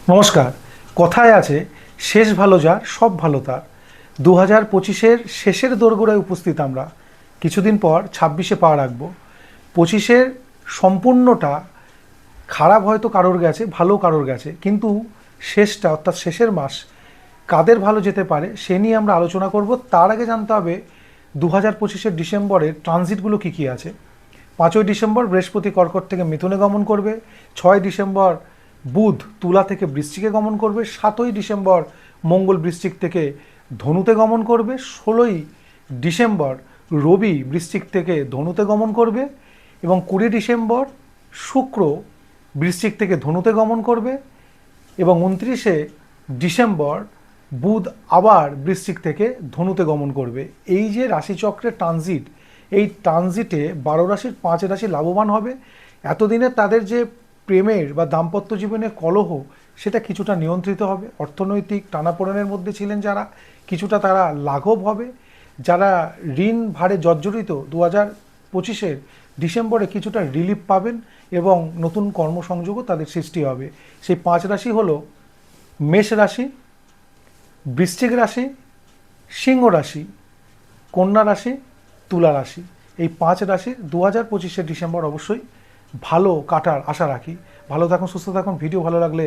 নমস্কার। কথায় আছে শেষ ভালো যার সব ভালো তার। 2025-এর শেষের দোরগোড়ায় উপস্থিত আমরা। কিছুদিন পর 26-এ পা রাখবো। 25-এর সম্পূর্ণটা খারাপ হয়তো কারোর গেছে, ভালো কারোর গেছে, কিন্তু শেষটা অর্থাৎ শেষের মাস কাদের ভালো যেতে পারে সে নিয়ে আমরা আলোচনা করব। তার আগে জানতে হবে 2025-এর ডিসেম্বরের ট্রানজিটগুলো কী কী আছে। 5ই ডিসেম্বর বৃহস্পতি কর্কট থেকে মিথুনে গমন করবে। 6ই ডিসেম্বর বুধ তুলা থেকে বৃশ্চিকে গমন করবে। 7ই ডিসেম্বর মঙ্গল বৃশ্চিক থেকে ধনুতে গমন করবে। 16ই ডিসেম্বর রবি বৃশ্চিক থেকে ধনুতে গমন করবে এবং 20 ডিসেম্বর শুক্র বৃশ্চিক থেকে ধনুতে গমন করবে এবং 29শে ডিসেম্বর বুধ আবার বৃশ্চিক থেকে ধনুতে গমন করবে। এই যে রাশিচক্রের ট্রানজিট, এই ট্রানজিটে 12 রাশির 5 রাশি লাভবান হবে। এতদিনে তাদের যে প্রেমের বা দাম্পত্য জীবনে কলহ, সেটা কিছুটা নিয়ন্ত্রিত হবে। অর্থনৈতিক টানাপোড়েনের মধ্যে ছিলেন যারা, কিছুটা তারা লাঘব হবে। যারা ঋণ ভারে জর্জরিত 2025-এর ডিসেম্বরে কিছুটা রিলিফ পাবেন এবং নতুন কর্মসংযোগও তাদের সৃষ্টি হবে। সেই 5 রাশি হলো মেষ রাশি, বৃশ্চিক রাশি, সিংহ রাশি, কন্যা রাশি, তুলা রাশি। এই 5 রাশির 2025-এর ডিসেম্বর অবশ্যই ভালো কাটার আশা রাখি। ভালো থাকুন, সুস্থ থাকুন। ভিডিও ভালো লাগলে